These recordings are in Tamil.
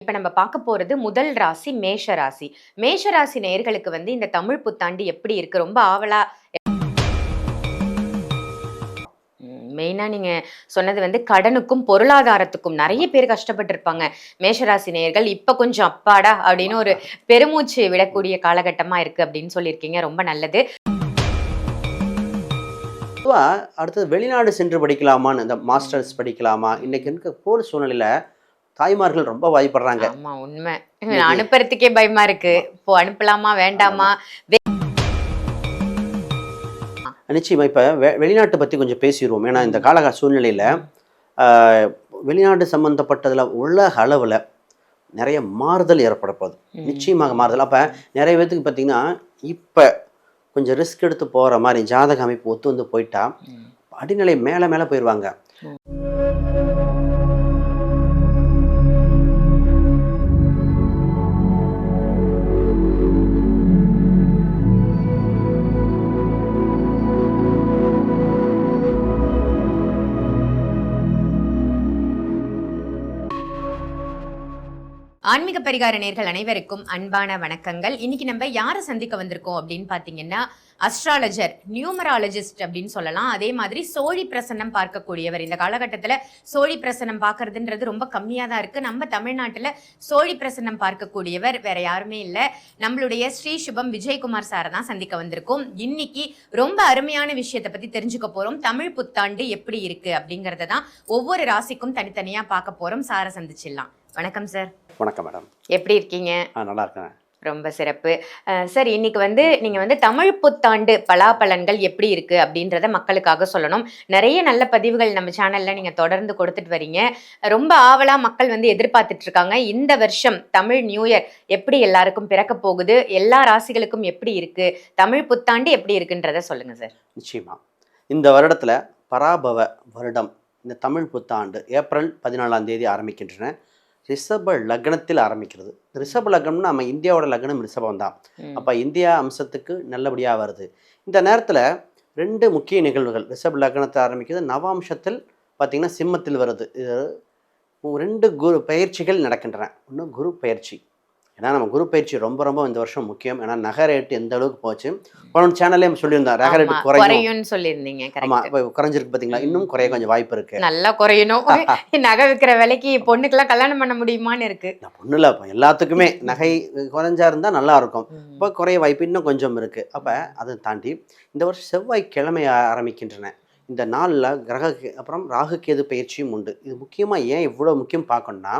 இப்ப நம்ம பார்க்க போறது முதல் ராசி மேஷ ராசி. மேஷ ராசி நேயர்களுக்கு இந்த தமிழ் புத்தாண்டு எப்படி இருக்கு? ரொம்ப ஆவலா மெயினா நீங்க சொன்னது கடனுக்கும், பொருளாதாரத்துக்கும் நெறைய பேர் கஷ்டப்பட்டுருப்பாங்க. மேஷராசி நேயர்கள் இப்ப கொஞ்சம் அப்பாடா! அப்படின்னு ஒரு பெருமூச்சு விடக்கூடிய காலகட்டமா இருக்கு அப்படின்னு சொல்லியிருக்கீங்க. ரொம்ப நல்லது. பொதுவா அடுத்தது வெளிநாடு சென்று படிக்கலாமான்னு, இந்த மாஸ்டர்ஸ் படிக்கலாமா? இன்னைக்கு இருக்க போர் சூழ்நிலையில தாய்மார்கள் ரொம்ப பயப்படுறாங்க. ஆமா உண்மை. இன்னைக்கு அனுப்புறதுக்கே பயமா இருக்கு. ஆமா, இப்போ அனுப்பலாமா? வேண்டாமா? ஆமா. நிச்சயமா. இப்ப வெளிநாட்ட பத்தி கொஞ்சம் பேசிருவோம். ஏன்னா இந்த கால சூழ்நிலையில ஆ வெளிநாடு சம்பந்தப்பட்டதுல உலக அளவுல நெறைய மாறுதல் ஏற்பட போகுது. நிச்சயமாக மாறுதல். அப்ப நெறைய பேத்துக்கு பார்த்தீங்கன்னா, இப்ப கொஞ்சம் ரிஸ்க் எடுத்து போற மாரி ஜாதக அமைப்பு ஒத்து வந்து போயிட்டா, படிநிலை மேல மேல போயிருவாங்க. ஆன்மீக பரிகார நேர்கள் அனைவருக்கும் அன்பான வணக்கங்கள். இன்னைக்கு நம்ம யாரை சந்திக்க வந்திருக்கோம் அப்படின்னு பாத்தீங்கன்னா, அஸ்ட்ராலஜர், நியூமராலஜிஸ்ட் அப்படின்னு சொல்லலாம். அதே மாதிரி சோழி பிரசன்னம் பார்க்கக்கூடியவர். இந்த காலகட்டத்துல சோழி பிரசன்னம் பார்க்கறதுன்றது ரொம்ப கம்மியா தான் இருக்கு. நம்ம தமிழ்நாட்டுல சோழி பிரசன்னம் பார்க்கக்கூடியவர் வேற யாருமே இல்லை, நம்மளுடைய ஸ்ரீ சுபம் விஜயகுமார் சாரை தான் சந்திக்க வந்திருக்கோம். இன்னைக்கு ரொம்ப அருமையான விஷயத்தை பத்தி தெரிஞ்சுக்க போறோம். தமிழ் புத்தாண்டு எப்படி இருக்கு அப்படிங்கறத தான் ஒவ்வொரு ராசிக்கும் தனித்தனியா பார்க்க போறோம். சாரை சந்திச்சிடலாம். வணக்கம் சார். வணக்கம் மேடம். எப்படி இருக்கீங்க? நல்லா இருக்கேன். ரொம்ப சிறப்பு. சார், இன்னைக்கு நீங்க தமிழ் புத்தாண்டு பலாபலன்கள் எப்படி இருக்கு அப்படின்றத மக்களுக்காக சொல்லணும். நிறைய நல்ல பதிவுகள் நம்ம சேனல்ல நீங்க தொடர்ந்து கொடுத்துட்டு வரீங்க. ரொம்ப ஆவலா மக்கள் எதிர்பார்த்துட்டு இருக்காங்க. இந்த வருஷம் தமிழ் நியூ இயர் எப்படி எல்லாருக்கும் பிறக்க போகுது, எல்லா ராசிகளுக்கும் எப்படி இருக்கு, தமிழ் புத்தாண்டு எப்படி இருக்குன்றத சொல்லுங்க சார். நிச்சயமா. இந்த வருடத்துல பராபவ வருடம், இந்த தமிழ் புத்தாண்டு ஏப்ரல் 14 ஆரம்பிக்கின்றன. ரிஷப லக்னத்தில் ஆரம்பிக்கிறது. ரிஷப லக்னம்னா நம்ம இந்தியாவோட லக்னம் ரிஷபம் தான். அப்போ இந்தியா அம்சத்துக்கு நல்லபடியாக வருது. இந்த நேரத்தில் 2 முக்கிய நிகழ்வுகள் ரிஷப லக்னத்தை ஆரம்பிக்கிறது. நவாம்சத்தில் பார்த்திங்கன்னா சிம்மத்தில் வருது. இது 2 குரு பயிற்சிகள் நடக்கின்றன. ஒன்று குரு பயிற்சி. ஏன்னா நம்ம குரு பயிற்சி ரொம்ப ரொம்ப இந்த வருஷம் முக்கியம். ஏன்னா நகை ரேட்டு எந்த அளவுக்கு போச்சு, போன சேனல்லே சொல்லியிருந்தோம், நகை ரேட்டு குறையும் சொல்லியிருந்தீங்க. ஆமா, இப்போ குறைஞ்சிருக்கு பார்த்தீங்களா, இன்னும் குறைய கொஞ்சம் வாய்ப்பு இருக்கு. நல்லா குறையணும். நகை விற்கிற விலைக்கு பொண்ணுக்கெல்லாம் கல்யாணம் பண்ண முடியுமான்னு இருக்கு. பொண்ணு இல்லை, இப்போ எல்லாத்துக்குமே நகை குறைஞ்சா இருந்தால் நல்லா இருக்கும். இப்போ குறைய வாய்ப்பு இன்னும் கொஞ்சம் இருக்கு. அப்போ அதை தாண்டி இந்த வருஷம் செவ்வாய்க்கிழமை ஆரம்பிக்கின்றன. இந்த நாளில் அப்புறம் ராகு கேது பயிற்சியும் உண்டு. இது முக்கியமாக ஏன் இவ்வளோ முக்கியம் பார்க்கணும்னா,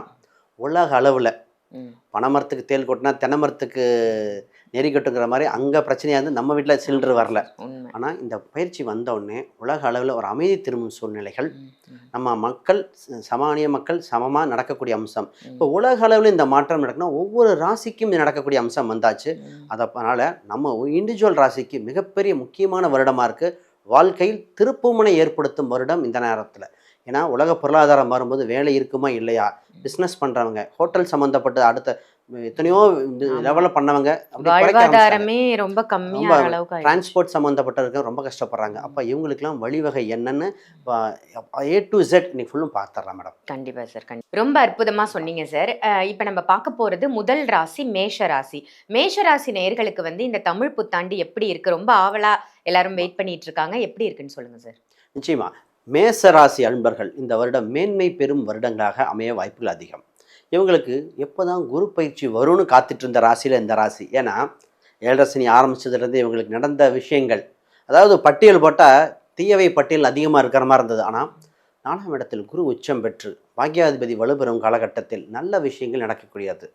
உலக அளவில் பனைமரத்துக்கு தேல் கொட்டினா தென்னைமரத்துக்கு நெறி கட்டுங்கிற மாதிரி அங்கே பிரச்சனையாக இருந்து நம்ம வீட்டில் சிலிண்டர் வரல. ஆனால் இந்த பயிற்சி வந்தவுடனே உலக அளவில் ஒரு அமைதி திரும்பும் சூழ்நிலைகள், நம்ம மக்கள் சமானிய மக்கள் சமமாக நடக்கக்கூடிய அம்சம். இப்போ உலக அளவில் இந்த மாற்றம் நடக்குன்னா ஒவ்வொரு ராசிக்கும் இது நடக்கக்கூடிய அம்சம் வந்தாச்சு. அதனால் நம்ம இண்டிவிஜுவல் ராசிக்கு மிகப்பெரிய முக்கியமான வருடமாக இருக்குது. வாழ்க்கையில் திருப்புமுனை ஏற்படுத்தும் வருடம் இந்த நேரத்தில். ஏன்னா உலக பொருளாதாரம் மாறும்போது வேலை இருக்குமா இல்லையா, பிஸ்னஸ் பண்ணுறவங்க, ஹோட்டல் சம்மந்தப்பட்ட அடுத்த எத்தனையோ லெவலில் பண்ணவங்க ரொம்ப கம்மியான அளவுக்கு, டிரான்ஸ்போர்ட் சம்மந்தப்பட்டவங்க ரொம்ப கஷ்டப்படுறாங்க. அப்போ இவங்களுக்குலாம் வழிவகை என்னன்னு A to Z இன்னைக்கு ஃபுல்லும் பார்த்துடலாம் மேடம். கண்டிப்பாக சார், ரொம்ப அற்புதமாக சொன்னீங்க சார். இப்போ நம்ம பார்க்க போகிறது முதல் ராசி மேஷ ராசி. மேஷ ராசி நேயர்களுக்கு இந்த தமிழ் புத்தாண்டு எப்படி இருக்கு? ரொம்ப ஆவலா எல்லாரும் வெயிட் பண்ணிட்டு இருக்காங்க. எப்படி இருக்குன்னு சொல்லுங்க சார். நிச்சயமா. மேசராசி அன்பர்கள் இந்த வருடம் மேன்மை பெறும் வருடங்களாக அமைய வாய்ப்புகள் அதிகம். இவங்களுக்கு எப்போ தான் குரு பயிற்சி வரும்னு காத்துட்டு இருந்த ராசியில் இந்த ராசி. ஏன்னா 7.5 சனி ஆரம்பித்ததுலேருந்து இவங்களுக்கு நடந்த விஷயங்கள், அதாவது பட்டியல் போட்டால் தீயவை பட்டியல் அதிகமாக இருக்கிற மாதிரி இருந்தது. ஆனால் 4ஆம் இடத்தில் குரு உச்சம் பெற்று பாக்கியாதிபதி வலுப்பெறும் காலகட்டத்தில் நல்ல விஷயங்கள் நடக்கக்கூடியது.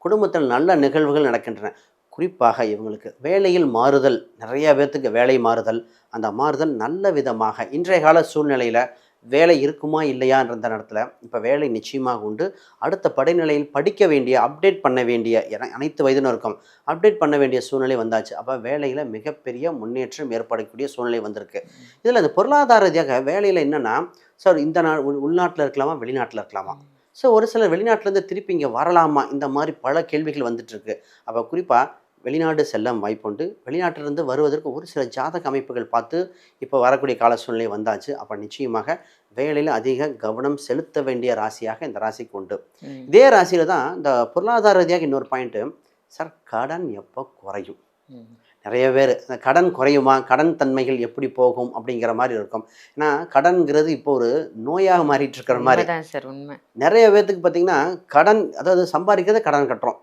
குடும்பத்தில் நல்ல நிகழ்வுகள் நடக்கின்றன. குறிப்பாக இவங்களுக்கு வேலையில் மாறுதல், நிறைய பேர்த்துக்கு வேலை மாறுதல். அந்த மாறுதல் நல்ல விதமாக இன்றைய கால சூழ்நிலையில் வேலை இருக்குமா இல்லையான்ற நேரத்தில் இப்போ வேலை நிச்சயமாக உண்டு. அடுத்த படிநிலையில் படிக்க வேண்டிய, அப்டேட் பண்ண வேண்டிய, அனைத்து வயதினருக்கும் அப்டேட் பண்ண வேண்டிய சூழ்நிலை வந்தாச்சு. அப்போ வேலையில் மிகப்பெரிய முன்னேற்றம் ஏற்படக்கூடிய சூழ்நிலை வந்திருக்கு. இதில் இந்த பொருளாதார ரீதியாக வேலையில் என்னென்னா, சார் இந்த உள்நாட்டில் இருக்கலாமா வெளிநாட்டில் இருக்கலாமா, ஸோ ஒரு சிலர் வெளிநாட்டிலேருந்து திருப்பி இங்கே வரலாமா, இந்த மாதிரி பல கேள்விகள் வந்துட்டுருக்கு. அப்போ குறிப்பாக வெளிநாடு செல்ல வாய்ப்புண்டு. வெளிநாட்டிலிருந்து வருவதற்கு ஒரு சில ஜாதக அமைப்புகள் பார்த்து இப்போ வரக்கூடிய கால சூழ்நிலை வந்தாச்சு. அப்போ நிச்சயமாக வேலையில் அதிக கவனம் செலுத்த வேண்டிய ராசியாக இந்த ராசிக்கு உண்டு. இதே ராசியில் தான் இந்த பொருளாதார ரீதியாக இன்னொரு பாயிண்ட்டு, சார் கடன் எப்போ குறையும்? நிறைய பேர் இந்த கடன் குறையுமா, கடன் தன்மைகள் எப்படி போகும் அப்படிங்கிற மாதிரி இருக்கும். ஏன்னா கடன்கிறது இப்போ ஒரு நோயாக மாறிட்டு இருக்கிற மாதிரி. சார் உண்மை. நிறைய பேர்த்துக்கு பார்த்தீங்கன்னா கடன், அதாவது சம்பாதிக்கிறத கடன் கட்டுறோம்.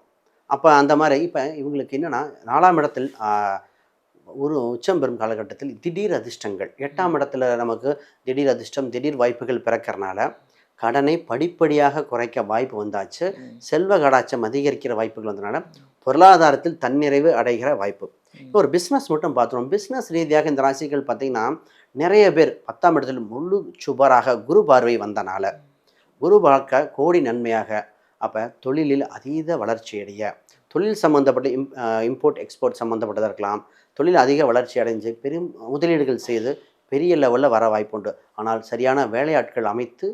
அப்போ அந்த மாதிரி இப்போ இவங்களுக்கு என்னென்னா 4ஆம் இடத்தில் ஒரு உச்சம் பெறும் காலகட்டத்தில் திடீர் அதிர்ஷ்டங்கள், 8ஆம் இடத்துல நமக்கு திடீர் அதிர்ஷ்டம், திடீர் வாய்ப்புகள் பிறக்கிறனால கடனை படிப்படியாக குறைக்க வாய்ப்பு வந்தாச்சு. செல்வ கடாச்சம் அதிகரிக்கிற வாய்ப்புகள் வந்தனால பொருளாதாரத்தில் தன்னிறைவு அடைகிற வாய்ப்பு. இப்போ ஒரு பிஸ்னஸ் மட்டும் பார்த்துருவோம். பிஸ்னஸ் ரீதியாக இந்த ராசிகள் பார்த்திங்கன்னா நிறைய பேர் 10ஆம் இடத்தில் முழு சுபராக குரு பார்வை வந்தனால குரு பார்க்க கோடி நன்மையாக. அப்போ தொழிலில் அதீத வளர்ச்சி அடைய, தொழில் சம்மந்தப்பட்ட இம்போர்ட் எக்ஸ்போர்ட் சம்மந்தப்பட்டதாக இருக்கலாம், தொழில் அதிக வளர்ச்சி அடைஞ்சு பெரும் முதலீடுகள் செய்து பெரிய லெவலில் வர வாய்ப்புண்டு. ஆனால் சரியான வேலையாட்கள் அமைத்து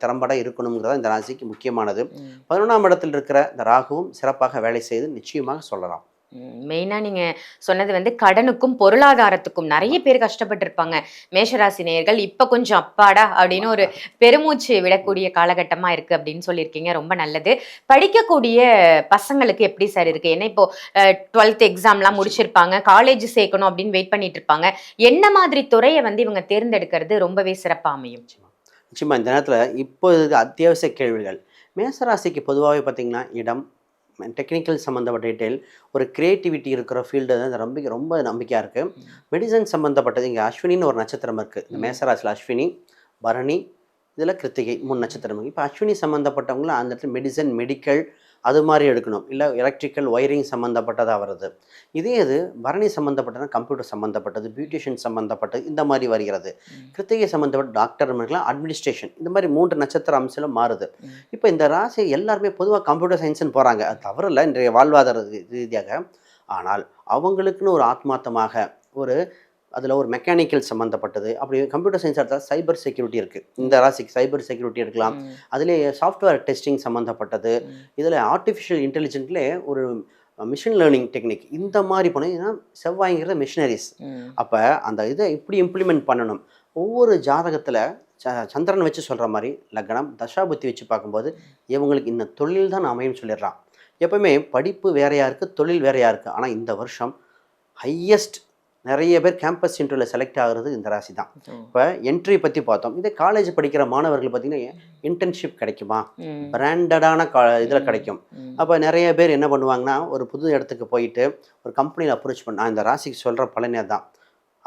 திறம்பட இருக்கணுங்கிறத இந்த ராசிக்கு முக்கியமானது. 11ஆம் இடத்தில் இருக்கிற இந்த ராகுவும் சிறப்பாக வேலை செய்து நிச்சயமாக சொல்லலாம். மெயினாக நீங்கள் சொன்னது வந்து கடனுக்கும் பொருளாதாரத்துக்கும் நிறைய பேர் கஷ்டப்பட்டு இருப்பாங்க மேஷராசி நேயர்கள். இப்போ கொஞ்சம் அப்பாடா அப்படின்னு ஒரு பெருமூச்சு விடக்கூடிய காலகட்டமாக இருக்குது அப்படின்னு சொல்லியிருக்கீங்க. ரொம்ப நல்லது. படிக்கக்கூடிய பசங்களுக்கு எப்படி சார் இருக்குது? ஏன்னா இப்போ 12th எக்ஸாம்லாம் முடிச்சிருப்பாங்க, காலேஜ் சேர்க்கணும் அப்படின்னு வெயிட் பண்ணிட்டு இருப்பாங்க. என்ன மாதிரி துறையை வந்து இவங்க தேர்ந்தெடுக்கிறது ரொம்பவே சிறப்பாக அமையும்? நிச்சயமாக இந்த நேரத்தில் இப்போ அத்தியாவசிய கேள்விகள். மேசராசிக்கு பொதுவாகவே பார்த்திங்கன்னா இடம், டெக்னிக்கல் சம்மந்தப்பட்ட டீட்டெயில், ஒரு க்ரியேட்டிவிட்டி இருக்கிற ஃபீல்டு தான் ரொம்ப நம்பிக்கையாக இருக்குது. மெடிசன் சம்மந்தப்பட்டது இங்கே அஸ்வினின்னு ஒரு நட்சத்திரம் இருக்குது. இந்த மேசராசியில் அஸ்வினி, பரணி, இதில் கிருத்திகை 3 நட்சத்திரம் இருக்குது. இப்போ அஸ்வினி சம்மந்தப்பட்டவங்களும் அந்த இடத்துல மெடிசன், மெடிக்கல் அது மாதிரி எடுக்கணும், இல்லை எலக்ட்ரிக்கல் ஒயரிங் சம்மந்தப்பட்டதாக வருது. இதே இது பரணி சம்மந்தப்பட்டதுனா கம்ப்யூட்டர் சம்மந்தப்பட்டது, பியூட்டிஷியன் சம்மந்தப்பட்டது இந்த மாதிரி வருகிறது. கிருத்திகை சம்மந்தப்பட்ட டாக்டர் இருக்கலாம், அட்மினிஸ்ட்ரேஷன், இந்த மாதிரி 3 நட்சத்திர அம்சம் மாறுது. இப்போ இந்த ராசி எல்லாருமே பொதுவாக கம்ப்யூட்டர் சயின்ஸ்னு போகிறாங்க, அது தவறில்லை இன்றைய வாழ்வாதார ரீதியாக. ஆனால் அவங்களுக்குன்னு ஒரு ஆத்மார்த்தமாக ஒரு அதில் ஒரு மெக்கானிக்கல் சம்மந்தப்பட்டது, அப்படி கம்ப்யூட்டர் சயின்ஸ் எடுத்தால் சைபர் செக்யூரிட்டி இருக்குது. இந்த ராசிக்கு சைபர் செக்யூரிட்டி எடுக்கலாம். அதிலே சாஃப்ட்வேர் டெஸ்டிங் சம்மந்தப்பட்டது, இதில் ஆர்டிஃபிஷியல் இன்டெலிஜென்ட்லேயே ஒரு மிஷின் லேர்னிங் டெக்னிக் இந்த மாதிரி போனீங்கன்னா செவ்வாய்ங்கிறது மிஷினரிஸ். அப்போ அந்த இதை இப்படி இம்ப்ளிமெண்ட் பண்ணணும். ஒவ்வொரு ஜாதகத்தில் சந்திரன் வச்சு சொல்கிற மாதிரி லக்னம் தசாபுத்தி வச்சு பார்க்கும்போது இவங்களுக்கு இந்த தொழில் தான் அமையும் சொல்லிடுறான். எப்பவுமே படிப்பு வேறையாக இருக்குது, தொழில் வேறையாக இருக்குது. ஆனால் இந்த வருஷம் ஹையஸ்ட் நிறைய பேர் கேம்பஸ் இன்டர்வியூவில் செலக்ட் ஆகுறது இந்த ராசி தான். இப்போ என்ட்ரி பற்றி பார்த்தோம். இதே காலேஜ் படிக்கிற மாணவர்கள் பார்த்திங்கன்னா இன்டர்ன்ஷிப் கிடைக்குமா, பிராண்டடான இதில் கிடைக்கும். அப்போ நிறைய பேர் என்ன பண்ணுவாங்கன்னா ஒரு புது இடத்துக்கு போயிட்டு ஒரு கம்பெனியில் அப்ரோச் பண்ண, இந்த ராசிக்கு சொல்கிற பலனே தான்.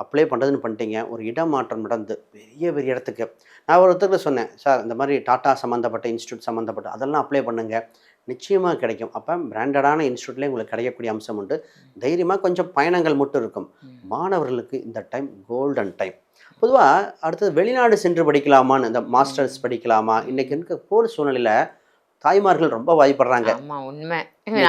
அப்ளை பண்ணுறதுன்னு பண்ணிட்டீங்க, ஒரு இடமாற்றம் நடந்து பெரிய பெரிய இடத்துக்கு. நான் ஒருத்தருக்கு சொன்னேன், சார் இந்த மாதிரி டாட்டா சம்மந்தப்பட்ட இன்ஸ்டியூட் சம்மந்தப்பட்ட அதெல்லாம் அப்ளை பண்ணுங்கள், நிச்சயமாக கிடைக்கும். அப்போ பிராண்டடான இன்ஸ்டியூட்லேயே உங்களுக்கு கிடைக்கக்கூடிய அம்சம் உண்டு. தைரியமாக கொஞ்சம் பயணங்கள் மட்டும் இருக்கும். மாணவர்களுக்கு இந்த டைம் கோல்டன் டைம். பொதுவாக அடுத்தது வெளிநாடு சென்று படிக்கலாமான்னு, இந்த மாஸ்டர்ஸ் படிக்கலாமா, இன்றைக்கி இருக்க போர் சூழ்நிலையில் தாய்மார்கள் ரொம்ப பயப்படுறாங்க. ஆமா உண்மை.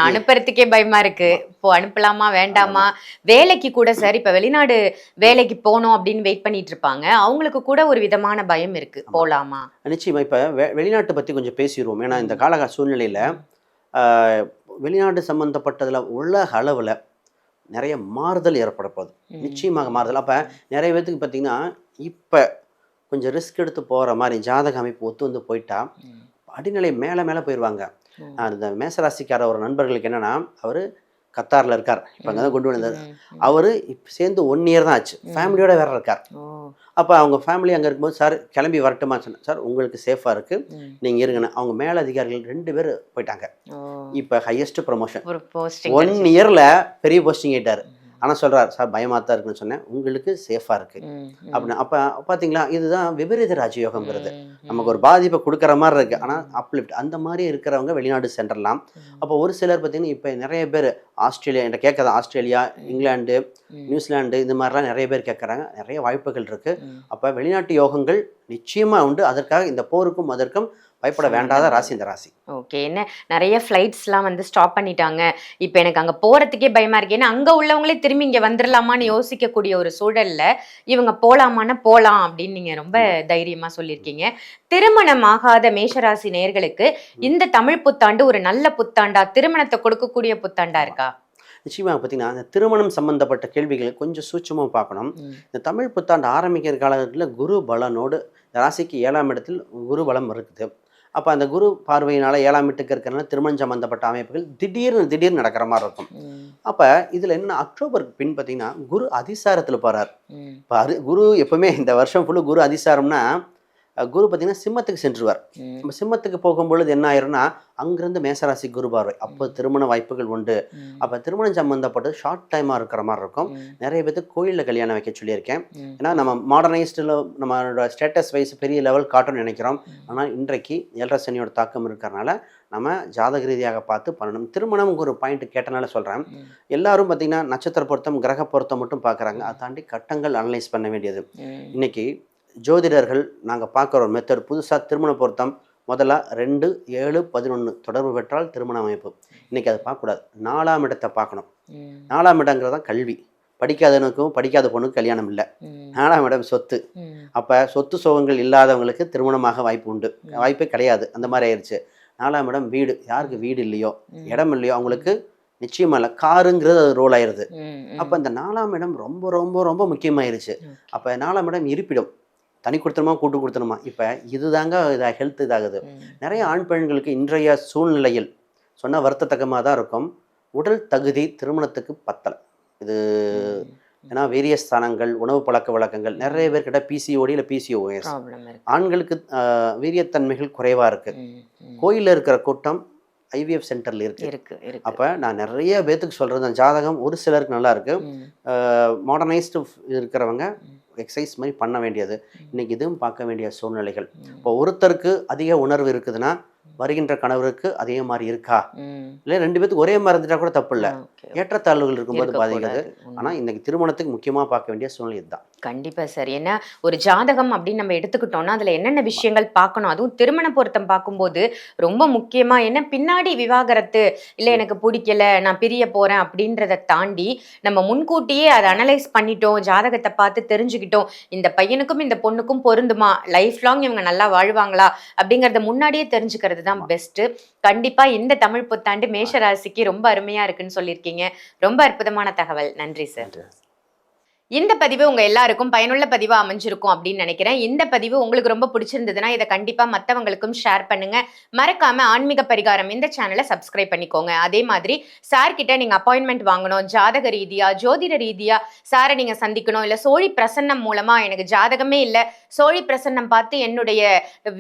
அனுப்புறதுக்கே பயமா இருக்கு. இப்போ அனுப்பலாமா வேண்டாமா? வேலைக்கு கூட சார் இப்ப வெளிநாடு வேலைக்கு போனோம் அப்படின்னு வெயிட் பண்ணிட்டு இருப்பாங்க, அவங்களுக்கு கூட ஒரு விதமான பயம் இருக்கு, போலாமா? நிச்சயமா. இப்ப வெளிநாட்டை பத்தி கொஞ்சம் பேசிடுவோம். ஏன்னா இந்த கால சூழ்நிலையில வெளிநாடு சம்பந்தப்பட்டதுல உலக அளவுல நிறைய மாறுதல் ஏற்பட போகுது. நிச்சயமாக மாறுதல். அப்ப நிறைய பேருக்கு பார்த்தீங்கன்னா இப்ப கொஞ்சம் ரிஸ்க் எடுத்து போற மாதிரி ஜாதக அமைப்பு ஒத்து வந்து போயிட்டா அடிநிலை மேலே மேலே போயிடுவாங்க. அந்த மேசராசிக்கார ஒரு நண்பர்களுக்கு என்னென்னா, அவர் கத்தாரில் இருக்கார், இப்போ அங்கே தான் கொண்டு வந்தது. அவர் இப்போ சேர்ந்து 1 இயர் தான் ஆச்சு, ஃபேமிலியோட வேற இருக்கார். அப்போ அவங்க ஃபேமிலி அங்கே இருக்கும்போது, சார் கிளம்பி வரட்டுமா சொன்னேன். சார் உங்களுக்கு சேஃபாக இருக்குது, நீங்கள் இருங்கன்னு. அவங்க மேலே அதிகாரிகள் 2 பேர் போயிட்டாங்க. இப்போ ஹையஸ்ட் ப்ரமோஷன் 1 இயரில் பெரிய போஸ்டிங் ஆகிட்டார். ஆனால் சொல்கிறார், சார் பயமாக தான் இருக்குன்னு சொன்னேன், உங்களுக்கு சேஃபாக இருக்குது அப்படின்னு. அப்போ பார்த்தீங்களா, இதுதான் விபரீத ராஜயோகங்கிறது. நமக்கு ஒரு பாதிப்பை கொடுக்குற மாதிரி இருக்குது, ஆனால் அப்லிஃப்ட் அந்த மாதிரி இருக்கிறவங்க வெளிநாடு சென்றலாம். அப்போ ஒரு சிலர் பார்த்தீங்கன்னா இப்போ நிறைய பேர் ஆஸ்திரேலியா என்கிட்ட கேட்குறது, ஆஸ்திரேலியா, இங்கிலாந்து, நியூசிலாந்து இந்த மாதிரிலாம் நிறைய பேர் கேட்குறாங்க. நிறைய வாய்ப்புகள் இருக்குது. அப்போ வெளிநாட்டு யோகங்கள் நிச்சயமாக உண்டு. அதற்காக இந்த போருக்கும் அதற்கும் பயப்பட வேண்டாத ராசி இந்த ராசி. ஓகே. என்ன நிறைய ஃப்ளைட்ஸ்லாம் வந்து ஸ்டாப் பண்ணிட்டாங்க, இப்போ எனக்கு அங்கே போகிறதுக்கே பயமாக இருக்கு. ஏன்னா அங்கே உள்ளவங்களே திரும்பி இங்கே வந்துடலாமான்னு யோசிக்கக்கூடிய ஒரு சூழலில் இவங்க போகலாமான்னு போகலாம் அப்படின்னு நீங்கள் ரொம்ப தைரியமாக சொல்லியிருக்கீங்க. திருமணம் ஆகாத மேஷராசி நேயர்களுக்கு இந்த தமிழ் புத்தாண்டு ஒரு நல்ல புத்தாண்டா, திருமணத்தை கொடுக்கக்கூடிய புத்தாண்டா இருக்கா? நிச்சயமாக பார்த்தீங்கன்னா இந்த திருமணம் சம்பந்தப்பட்ட கேள்விகளை கொஞ்சம் சூட்சமாக பார்க்கணும். இந்த தமிழ் புத்தாண்டு ஆரம்பிக்கிற காலகட்டத்தில் குரு பலனோடு இந்த ராசிக்கு 7ஆம் இடத்தில் குரு பலம் இருக்குது. அப்போ அந்த குரு பார்வையினால் 7ஆம் வீட்டுக்கு இருக்கிறனால திருமணம் சம்பந்தப்பட்ட அமைப்புகள் திடீர்னு நடக்கிற மாதிரி இருக்கும். அப்போ இதில் என்னென்னா அக்டோபருக்கு பின் பார்த்தீங்கன்னா குரு அதிசாரத்தில் போகிறார். இப்போ குரு எப்பவுமே இந்த வருஷம் ஃபுல்லு குரு அதிசாரம்னா குரு பார்த்தீங்கன்னா சிம்மத்துக்கு சென்றுவார். நம்ம சிம்மத்துக்கு போகும்பொழுது என்ன ஆயிரும்னா அங்கிருந்து மேசராசி குரு பார்வை, அப்போ திருமண வாய்ப்புகள் உண்டு. அப்போ திருமணம் சம்மந்தப்பட்டது ஷார்ட் டைமாக இருக்கிற மாதிரி இருக்கும். நிறைய பேருக்கு கோயிலில் கல்யாணம் வைக்க சொல்லியிருக்கேன். ஏன்னா நம்ம மாடர்னைஸ்டில் நம்மளோட ஸ்டேட்டஸ் வைஸ் பெரிய லெவல் காட்டணும்னு நினைக்கிறோம். ஆனால் இன்றைக்கு 7.5 சனியோட தாக்கம் இருக்கிறனால நம்ம ஜாதக ரீதியாக பார்த்து பண்ணணும். திருமணம் ஒரு பாயிண்ட் கேட்டனால சொல்கிறேன். எல்லாரும் பார்த்தீங்கன்னா நட்சத்திர பொருத்தம் கிரக பொருத்தம் மட்டும் பார்க்குறாங்க. அதை தாண்டி கட்டங்கள் அனலைஸ் பண்ண வேண்டியது. இன்னைக்கு ஜோதிடர்கள் நாங்கள் பார்க்குற ஒரு மெத்தட் புதுசாக திருமண பொருத்தம் முதல்ல 2, 7, 11 தொடர்பு பெற்றால் திருமண அமைப்பு. இன்றைக்கி அதை பார்க்கக்கூடாது, 4ஆம் இடத்தை பார்க்கணும். 4ஆம் இடங்கிறது தான் கல்வி. படிக்காதவனுக்கும் படிக்காத பொண்ணுக்கும் கல்யாணம் இல்லை. 4ஆம் இடம் சொத்து. அப்போ சொத்து சுகங்கள் இல்லாதவங்களுக்கு திருமணமாக வாய்ப்பு உண்டு, வாய்ப்பே கிடையாது. அந்த மாதிரி ஆயிடுச்சு. 4ஆம் இடம் வீடு. யாருக்கு வீடு இல்லையோ இடம் இல்லையோ அவங்களுக்கு நிச்சயமா இல்லை, காருங்கிறது அது ரோல் ஆயிடுது. அப்போ இந்த 4ஆம் இடம் ரொம்ப ரொம்ப ரொம்ப முக்கியமாயிருச்சு. அப்போ 4ஆம் இடம் இருப்பிடம், தனி கொடுத்தணுமா கூட்டு கொடுத்தணுமா, இப்போ இதுதாங்க இதாக ஹெல்த் இதாகுது. நிறைய ஆண் பெண்களுக்கு இன்றைய சூழ்நிலையில் சொன்னால் வருத்தத்தக்கமாக தான் இருக்கும். உடல் தகுதி திருமணத்துக்கு பத்தலை. இது ஏன்னா வேரிய ஸ்தானங்கள், உணவு பழக்க வழக்கங்கள், நிறைய பேர்கிட்ட பிசிஓடி இல்லை பிசிஓஎஸ், ஆண்களுக்கு வீரியத்தன்மைகள் குறைவாக இருக்குது. கோயிலில் இருக்கிற கூட்டம் ஐவிஎஃப் சென்டரில் இருக்கு. அப்போ நான் நிறைய பேத்துக்கு சொல்கிறது ஜாதகம் ஒரு சிலருக்கு நல்லா இருக்கு. மாடர்னைஸ்டு இருக்கிறவங்க எக்ஸசைஸ் மாதிரி பண்ண வேண்டியது. இன்னைக்கு இதுவும் பார்க்க வேண்டிய சூழ்நிலைகள். இப்போ ஒருத்தருக்கு அதிக உணர்வு இருக்குதுன்னா வருகின்ற கணவருக்கு அதே மாதிரி இருக்கா, இல்லை 2 பேத்துக்கு ஒரே மாதிரி இருந்துட்டா கூட தப்பு இல்லை. ஏற்றத்தாழ்வுகள் இருக்கும்போது பாதிக்காது. ஆனால் இன்னைக்கு திருமணத்துக்கு முக்கியமாக பார்க்க வேண்டிய சூழ்நிலை இதுதான். கண்டிப்பா சார். ஏன்னா ஒரு ஜாதகம் அப்படின்னு நம்ம எடுத்துக்கிட்டோம்னா அதுல என்னென்ன விஷயங்கள் பார்க்கணும், அதுவும் திருமண பொருத்தம் பார்க்கும்போது ரொம்ப முக்கியமா என்ன பின்னாடி விவாகரத்து இல்லை எனக்கு பிடிக்கல நான் பிரிய போறேன் அப்படின்றத தாண்டி நம்ம முன்கூட்டியே அதை அனலைஸ் பண்ணிட்டோம், ஜாதகத்தை பார்த்து தெரிஞ்சுக்கிட்டோம், இந்த பையனுக்கும் இந்த பொண்ணுக்கும் பொருந்துமா, லைஃப் லாங் இவங்க நல்லா வாழ்வாங்களா அப்படிங்கறத முன்னாடியே தெரிஞ்சுக்கிறது தான் பெஸ்ட். கண்டிப்பா இந்த தமிழ் புத்தாண்டு மேஷ ராசிக்கு ரொம்ப அருமையா இருக்குன்னு சொல்லியிருக்கீங்க. ரொம்ப அற்புதமான தகவல். நன்றி சார். இந்த பதிவு உங்க எல்லாருக்கும் பயனுள்ள பதிவா அமைஞ்சிருக்கும் அப்படின்னு நினைக்கிறேன். இந்த பதிவு உங்களுக்கு ரொம்ப பிடிச்சிருந்ததுன்னா இதை கண்டிப்பா மற்றவங்களுக்கும் ஷேர் பண்ணுங்க. மறக்காம ஆன்மீக பரிகாரம் இந்த சேனலை சப்ஸ்கிரைப் பண்ணிக்கோங்க. அதே மாதிரி சார் கிட்ட நீங்க அப்பாயின்மெண்ட் வாங்கணும், ஜாதக ரீதியா ஜோதிட ரீதியா சாரை நீங்க சந்திக்கணும், இல்ல சோழி பிரசன்னம் மூலமா எனக்கு ஜாதகமே இல்லை சோழி பிரசன்னம் பார்த்து என்னுடைய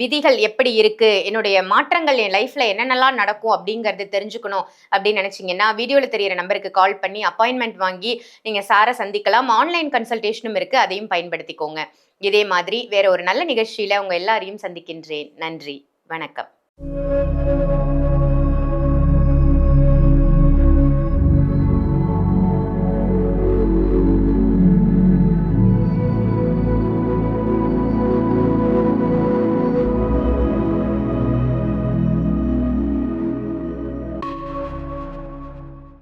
விதிகள் எப்படி இருக்கு, என்னுடைய மாற்றங்கள் என் லைஃப்ல என்னென்னலாம் நடக்கும் அப்படிங்கறது தெரிஞ்சுக்கணும் அப்படின்னு நினைச்சீங்கன்னா வீடியோல தெரியிற நம்பருக்கு கால் பண்ணி அப்பாயின்மெண்ட் வாங்கி நீங்க சாரை சந்திக்கலாம். ஆன்லைன் கன்சல்டேஷனும் இருக்கு, அதையும் பயன்படுத்திக்கோங்க. இதே மாதிரி வேற ஒரு நல்ல நிகழ்ச்சியில உங்க எல்லாரையும் சந்திக்கின்றேன். நன்றி, வணக்கம்.